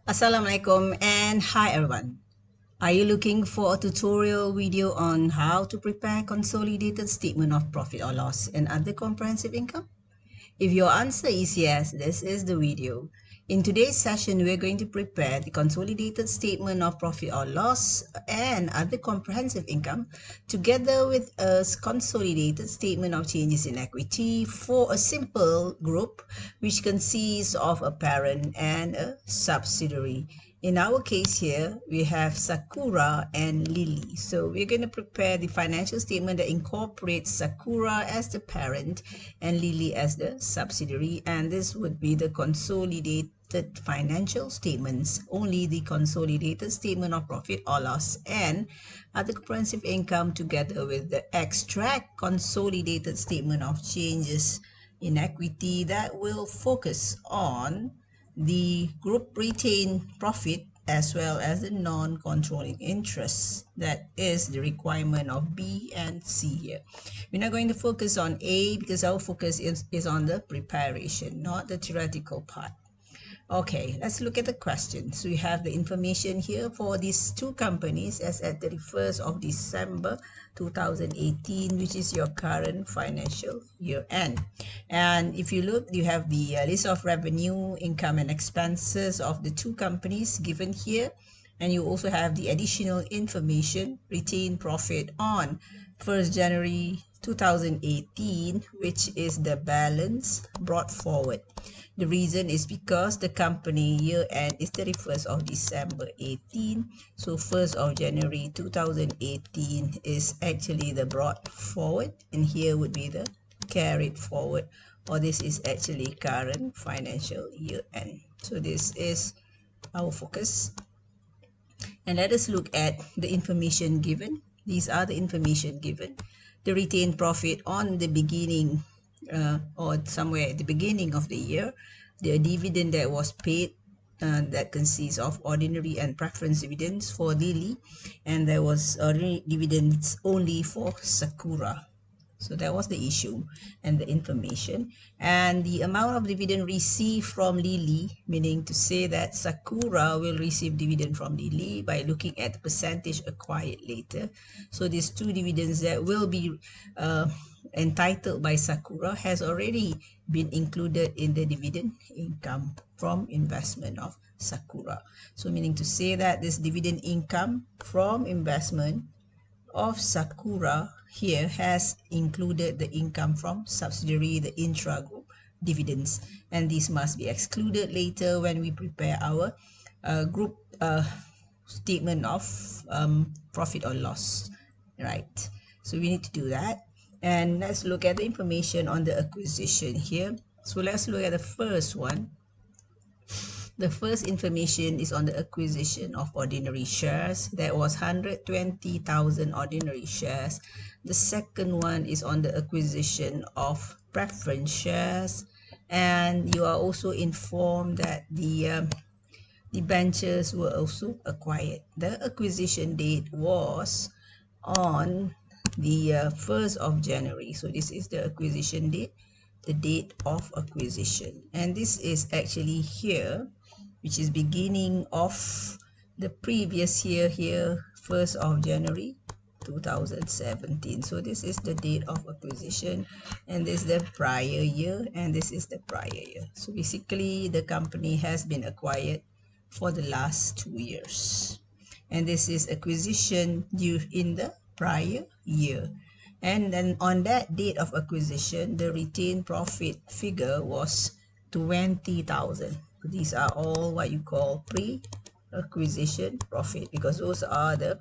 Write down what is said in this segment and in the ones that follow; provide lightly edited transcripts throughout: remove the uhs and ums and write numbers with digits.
Assalamualaikum and hi everyone. Are you looking for a tutorial video on how to prepare consolidated statement of profit or loss and other comprehensive income? If your answer is yes, this is the video. In today's session, we're going to prepare the consolidated statement of profit or loss and other comprehensive income together with a consolidated statement of changes in equity for a simple group which consists of a parent and a subsidiary. In our case here, we have Sakura and Lily. So we're going to prepare the financial statement that incorporates Sakura as the parent and Lily as the subsidiary. And this would be the consolidated financial statements, only the consolidated statement of profit or loss and other comprehensive income together with the extract consolidated statement of changes in equity that will focus on the group retained profit as well as the non-controlling interest. That is the requirement of B and C here. We're not going to focus on A because our focus is on the preparation, not the theoretical part. Okay, let's look at the questions. We have the information here for these two companies as at 31st of December 2018, which is your current financial year end. And if you look, you have the list of revenue, income, and expenses of the two companies given here. And you also have the additional information, retained profit on 1st January 2018, which is the balance brought forward. The reason is because the company year end is 31st of December 18. So 1st of January 2018 is actually the brought forward, and here would be the carried forward, or this is actually current financial year end. So this is our focus. And let us look at the information given. These are the information given. The retained profit on the beginning or somewhere at the beginning of the year, the dividend that was paid that consists of ordinary and preference dividends for Lily, and there was ordinary dividends only for Sakura. So that was the issue and the information. And the amount of dividend received from Lily, meaning to say that Sakura will receive dividend from Lily by looking at the percentage acquired later. So these two dividends that will be entitled by Sakura has already been included in the dividend income from investment of Sakura. So meaning to say that this dividend income from investment of Sakura here has included the income from subsidiary, the intra-group dividends, and these must be excluded later when we prepare our group statement of profit or loss, right? So we need to do that. And let's look at the information on the acquisition here. So let's look at the first one. The first information is on the acquisition of ordinary shares. That was 120,000 ordinary shares. The second one is on the acquisition of preference shares. And you are also informed that the debentures were also acquired. The acquisition date was on the 1st of January. So this is the acquisition date, the date of acquisition. And this is actually here, which is beginning of the previous year here, 1st of January 2017. So this is the date of acquisition, and this is the prior year, and this is the prior year. So basically the company has been acquired for the last 2 years, and this is acquisition due in the prior year. And then on that date of acquisition, the retained profit figure was 20,000. These are all what you call pre-acquisition profit, because those are the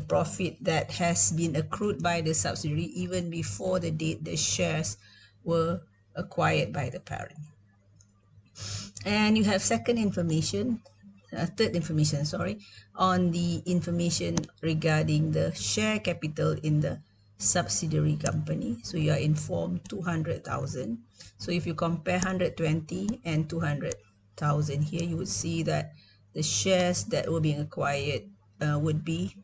profit that has been accrued by the subsidiary even before the date the shares were acquired by the parent. And you have third information, on the information regarding the share capital in the subsidiary company. So you are informed 200,000. So if you compare 120 and 200,000 here, you would see that the shares that were being acquired would be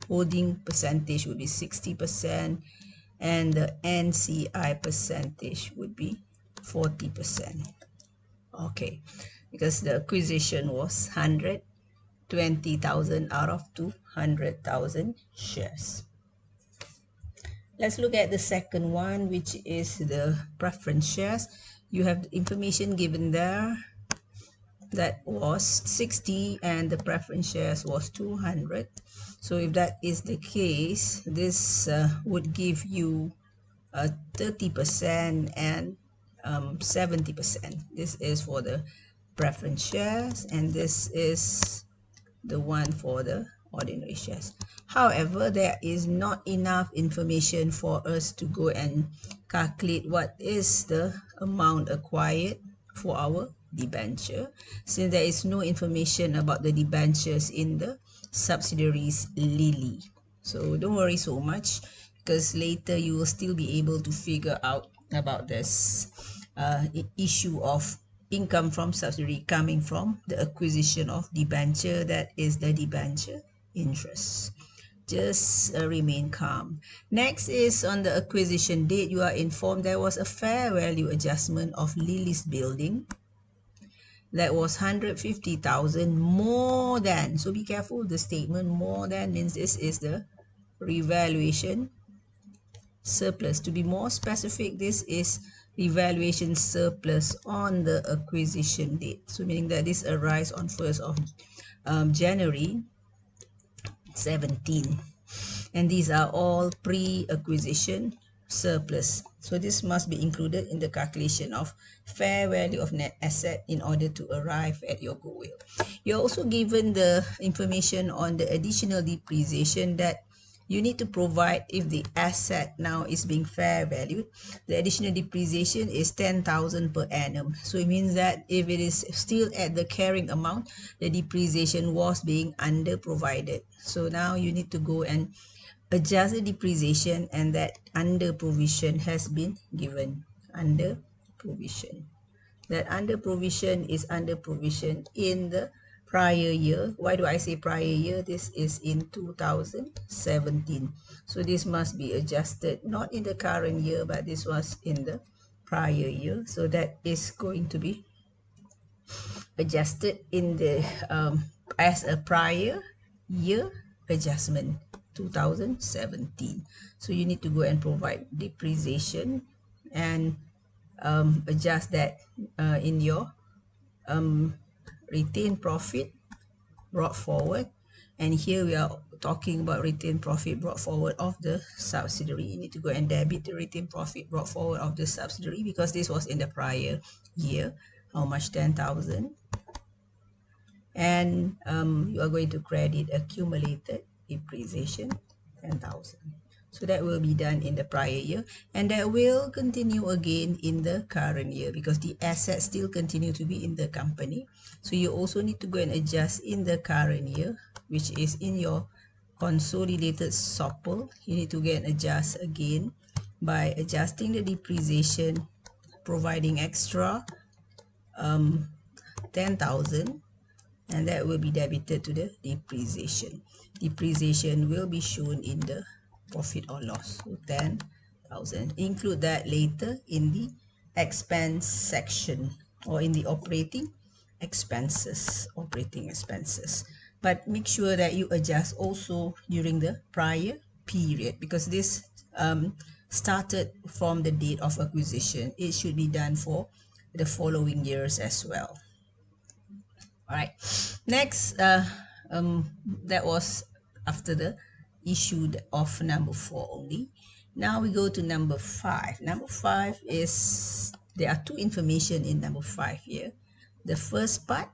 holding percentage would be 60%, and the NCI percentage would be 40%. Okay, because the acquisition was 120,000 out of 200,000 shares. Let's look at the second one, which is the preference shares. You have the information given there. That was 60 and the preference shares was 200. So if that is the case, this would give you 30% and 70%. This is for the preference shares, and this is the one for the ordinary shares. However, there is not enough information for us to go and calculate what is the amount acquired for our debenture, since there is no information about the debentures in the subsidiaries Lily. So don't worry so much, because later you will still be able to figure out about this issue of income from subsidiary coming from the acquisition of debenture, that is the debenture interest. Just remain calm. Next is on the acquisition date, you are informed there was a fair value adjustment of Lily's building. That was 150,000 more than. So be careful, the statement more than means this is the revaluation surplus. To be more specific, this is revaluation surplus on the acquisition date. So meaning that this arrives on 1st of January 17. And these are all pre-acquisition surplus. So this must be included in the calculation of fair value of net asset in order to arrive at your goodwill. You're also given the information on the additional depreciation that you need to provide if the asset now is being fair valued. The additional depreciation is 10,000 per annum. So it means that if it is still at the carrying amount, the depreciation was being under provided. So now you need to go and adjust the depreciation, and that under provision has been given. Under provision. That under provision is under provision in the prior year. Why do I say prior year? This is in 2017. So this must be adjusted, not in the current year, but this was in the prior year. So that is going to be adjusted in the as a prior year adjustment, 2017. So you need to go and provide depreciation and adjust that in your retained profit brought forward. And here we are talking about retained profit brought forward of the subsidiary. You need to go and debit the retained profit brought forward of the subsidiary, because this was in the prior year. How much? 10,000. And you are going to credit accumulated depreciation, 10,000. So that will be done in the prior year, and that will continue again in the current year, because the assets still continue to be in the company. So you also need to go and adjust in the current year, which is in your consolidated SOPL. You need to go and adjust again by adjusting the depreciation, providing extra 10,000, and that will be debited to the depreciation. Depreciation will be shown in the profit or loss. So 10,000. Include that later in the expense section, or in the operating expenses. But make sure that you adjust also during the prior period, because this started from the date of acquisition. It should be done for the following years as well. All right, next that was after the issue of number 4 only. Now we go to number 5. Number 5 is, there are two information in number 5 here, the first part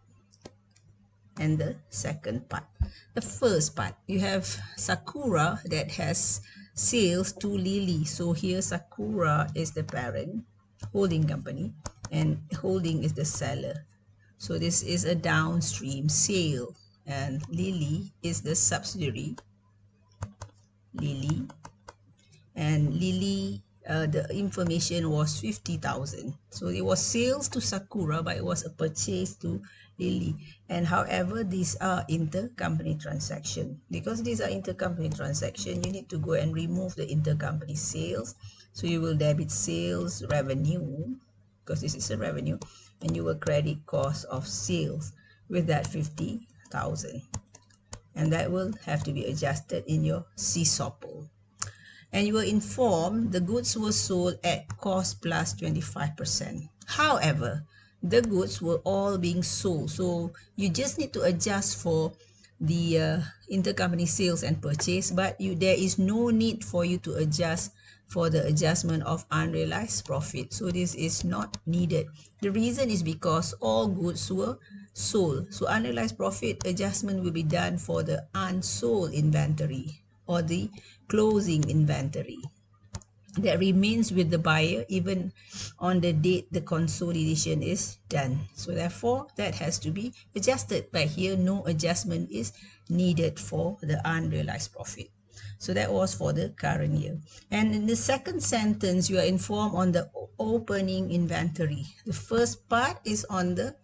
and the second part. The first part, you have Sakura that has sales to Lily. So here Sakura is the parent holding company, and holding is the seller. So this is a downstream sale, and Lily is the subsidiary. Lily, and Lily, the information was 50,000. So it was sales to Sakura, but it was a purchase to Lily. And however, these are intercompany transaction. Because these are intercompany transaction, you need to go and remove the intercompany sales. So you will debit sales revenue, because this is a revenue, and you will credit cost of sales with that 50,000, and that will have to be adjusted in your CSOPL. And you will inform the goods were sold at cost plus 25%. However, the goods were all being sold, so you just need to adjust for the intercompany sales and purchase, but there is no need for you to adjust for the adjustment of unrealized profit. So this is not needed. The reason is because all goods were sold, so unrealized profit adjustment will be done for the unsold inventory or the closing inventory that remains with the buyer even on the date the consolidation is done. So therefore that has to be adjusted, but here no adjustment is needed for the unrealized profit. So that was for the current year. And in the second sentence, you are informed on the opening inventory. The first part is on the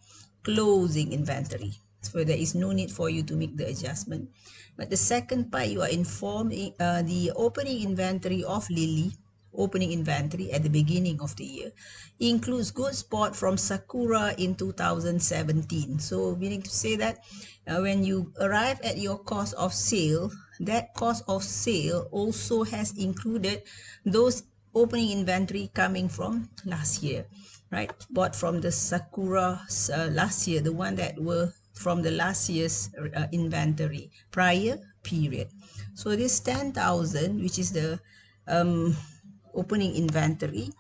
closing inventory, so there is no need for you to make the adjustment. But the second part, you are informed the opening inventory of Lily, opening inventory at the beginning of the year, includes goods bought from Sakura in 2017. So meaning to say that when you arrive at your cost of sale, that cost of sale also has included those opening inventory coming from last year, right? Bought from the Sakura last year, the one that were from the last year's inventory prior period. So this 10,000, which is the opening inventory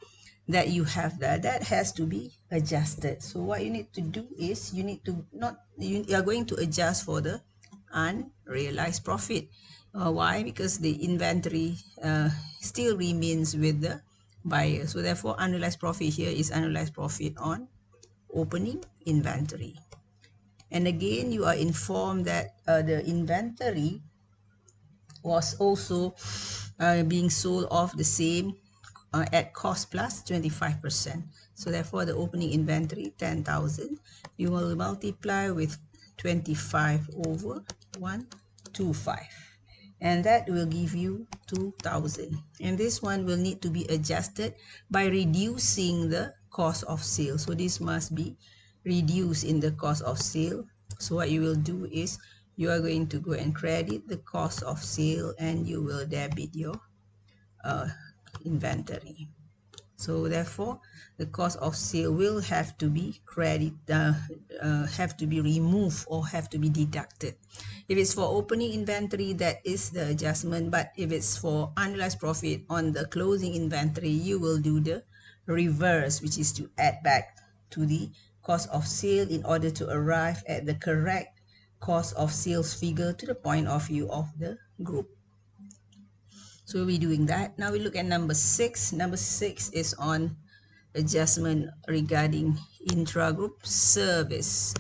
that you have there, that has to be adjusted. So what you need to do is you are going to adjust for the unrealized profit. Why? Because the inventory still remains with the buyer. So therefore unrealized profit here is unrealized profit on opening inventory. And again, you are informed that the inventory was also being sold off the same at cost plus 25%. So therefore the opening inventory 10,000, you will multiply with 25 over 125, and that will give you 2,000. And this one will need to be adjusted by reducing the cost of sale. So this must be reduced in the cost of sale. So what you will do is you are going to go and credit the cost of sale, and you will debit your inventory. So therefore the cost of sale will have to be have to be removed or have to be deducted. If it's for opening inventory, that is the adjustment, but if it's for unrealized profit on the closing inventory, you will do the reverse, which is to add back to the cost of sale in order to arrive at the correct cost of sales figure to the point of view of the group. So we'll be doing that. Now we look at number 6. Number 6 is on adjustment regarding intra-group service.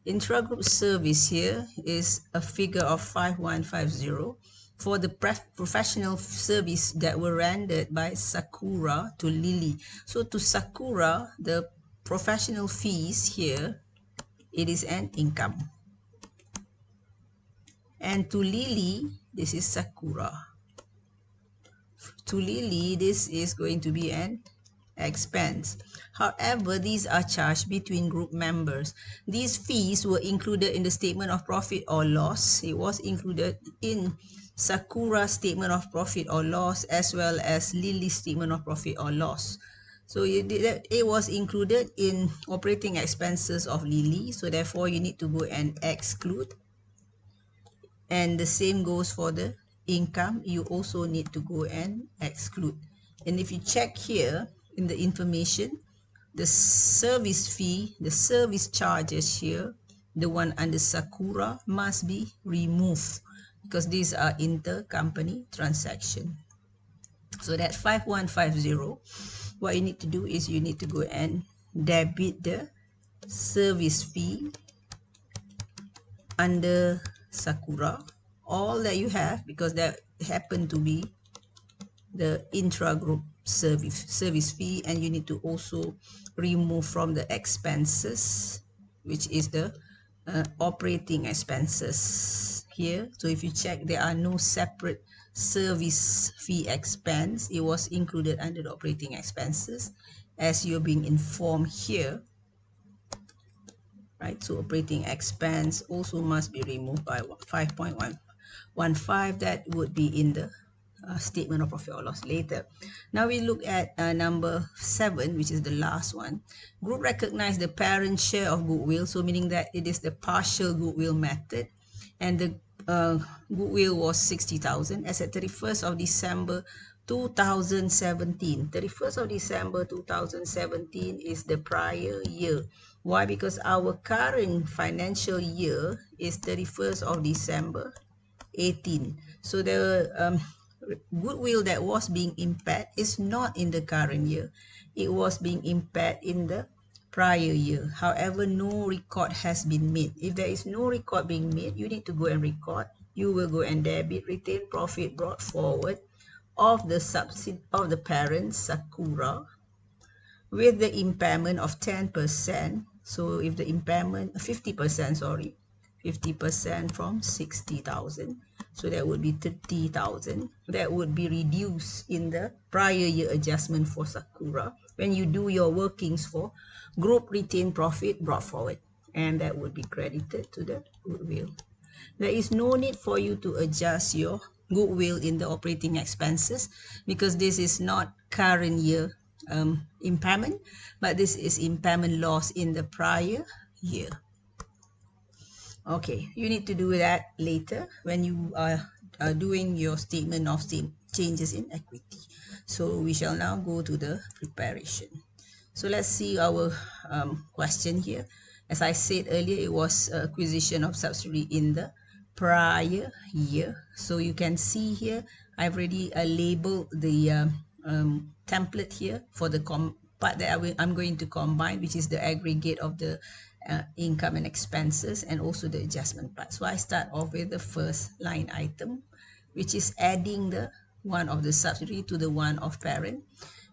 Intra-group service here is a figure of 5150 for the professional service that were rendered by Sakura to Lily. So to Sakura, the professional fees here, it is an income. And to Lily, this is Sakura. To Lily, this is going to be an expense. However, these are charged between group members. These fees were included in the statement of profit or loss. It was included in Sakura's statement of profit or loss, as well as Lily's statement of profit or loss. So it was included in operating expenses of Lily. So therefore, you need to go and exclude. And the same goes for the income. You also need to go and exclude. And if you check here in the information, the service fee, the service charges here, the one under Sakura, must be removed because these are intercompany transaction. So that 5150, what you need to do is you need to go and debit the service fee under Sakura, all that you have, because that happened to be the intra-group service fee, and you need to also remove from the expenses, which is the operating expenses here. So if you check, there are no separate service fee expense. It was included under the operating expenses, as you're being informed here right? So operating expense also must be removed by 5.115. That would be in the statement of profit or loss later. Now we look at number 7, which is the last one. Group recognize the parent share of goodwill, so meaning that it is the partial goodwill method, and the goodwill was 60,000 as at 31st of December 2017. 31st of December 2017 is the prior year. Why? Because our current financial year is 31st of December 18. So the goodwill that was being impaired is not in the current year. It was being impaired in the prior year. However, no record has been made. If there is no record being made, you need to go and record. You will go and debit retained profit brought forward of the parent Sakura with the impairment of 10%. So if the impairment 50%, sorry, 50% from 60,000, so that would be 30,000. That would be reduced in the prior year adjustment for Sakura when you do your workings for group retained profit brought forward, and that would be credited to the goodwill. There is no need for you to adjust your goodwill in the operating expenses because this is not current year impairment, but this is impairment loss in the prior year. Okay, you need to do that later when you are doing your statement of changes in equity. So we shall now go to the preparation. So let's see our question here. As I said earlier, it was acquisition of subsidiary in the prior year. So you can see here, I've already labeled the template here for the part that I'm going to combine, which is the aggregate of the income and expenses and also the adjustment part. So I start off with the first line item, which is adding the one of the subsidiary to the one of parent.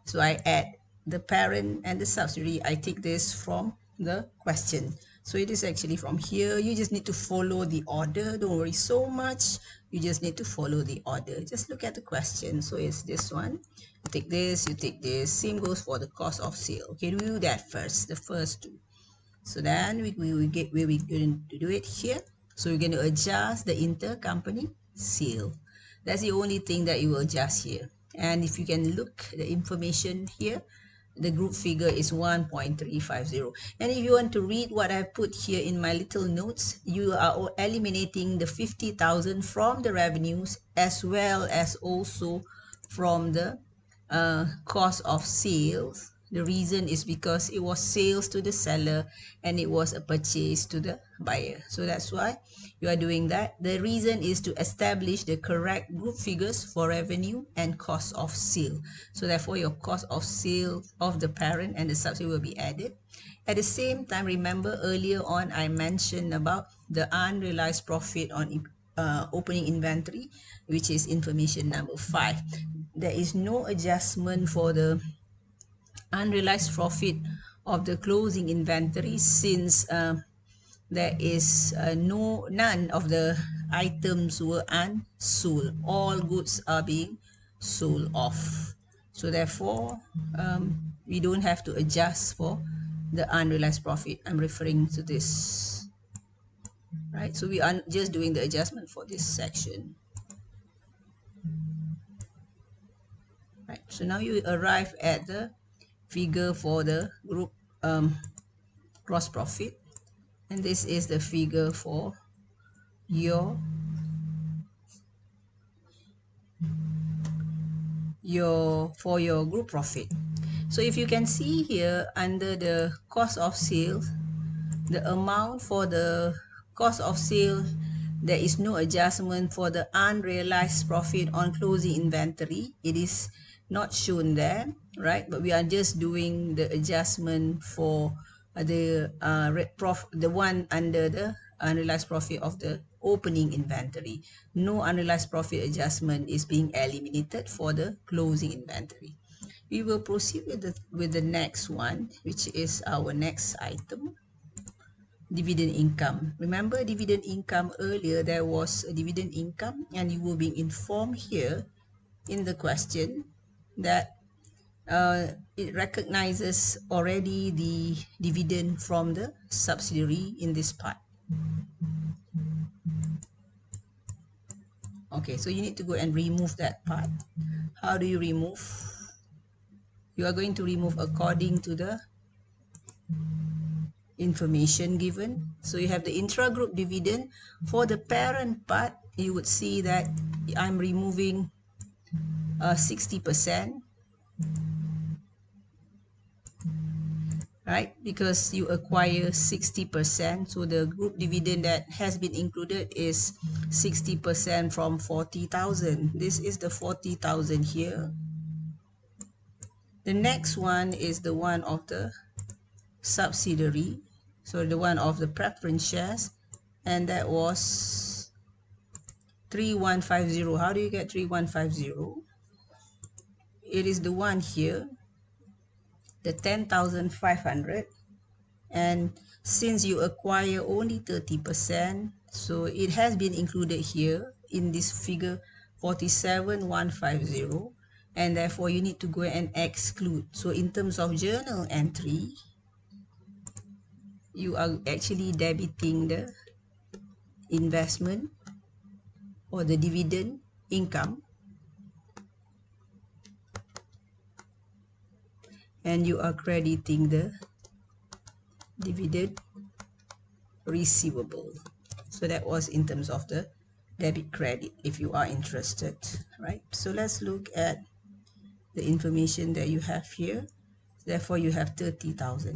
So I add the parent and the subsidiary. I take this from the question. So it is actually from here. You just need to follow the order. Don't worry so much. You just need to follow the order. Just look at the question. So it's this one. You take this, you take this. Same goes for the cost of sale. Okay, we do that first, the first two. So then we're going to do it here. So we're going to adjust the intercompany sale. That's the only thing that you will adjust here. And if you can look the information here, the group figure is 1.350. And if you want to read what I put here in my little notes, you are eliminating the 50,000 from the revenues as well as also from the cost of sales. The reason is because it was sales to the seller and it was a purchase to the buyer. So that's why you are doing that. The reason is to establish the correct group figures for revenue and cost of sale. So therefore your cost of sale of the parent and the subsidiary will be added. At the same time, remember earlier on I mentioned about the unrealized profit on opening inventory, which is information number 5. There is no adjustment for the unrealized profit of the closing inventory since there is none of the items were unsold. All goods are being sold off. So therefore, we don't have to adjust for the unrealized profit. I'm referring to this, right? So we are just doing the adjustment for this section. Right. So now you arrive at the figure for the group gross profit, and this is the figure for your group profit. So if you can see here under the cost of sales, the amount for the cost of sale, there is no adjustment for the unrealized profit on closing inventory. It is not shown there, right? But we are just doing the adjustment for the one under the unrealized profit of the opening inventory. No unrealized profit adjustment is being eliminated for the closing inventory. We will proceed with the next one, which is our next item, dividend income. Remember dividend income earlier, there was a dividend income and you were being informed here in the question that it recognizes already the dividend from the subsidiary in this part. Okay, so you need to go and remove that part. How do you remove? You are going to remove according to the information given. So you have the intra-group dividend. For the parent part, you would see that I'm removing 60%, right? Because you acquire 60%. So the group dividend that has been included is 60% from 40,000. This is the 40,000 here. The next one is the one of the subsidiary. So the one of the preference shares, and that was 3150. How do you get 3150? It is the one here, the 10,500. And since you acquire only 30%, so it has been included here in this figure 47,150, and therefore you need to go and exclude. So in terms of journal entry, you are actually debiting the investment or the dividend income, and you are crediting the dividend receivable. So that was in terms of the debit credit, if you are interested, right? So let's look at the information that you have here. Therefore you have 30,000.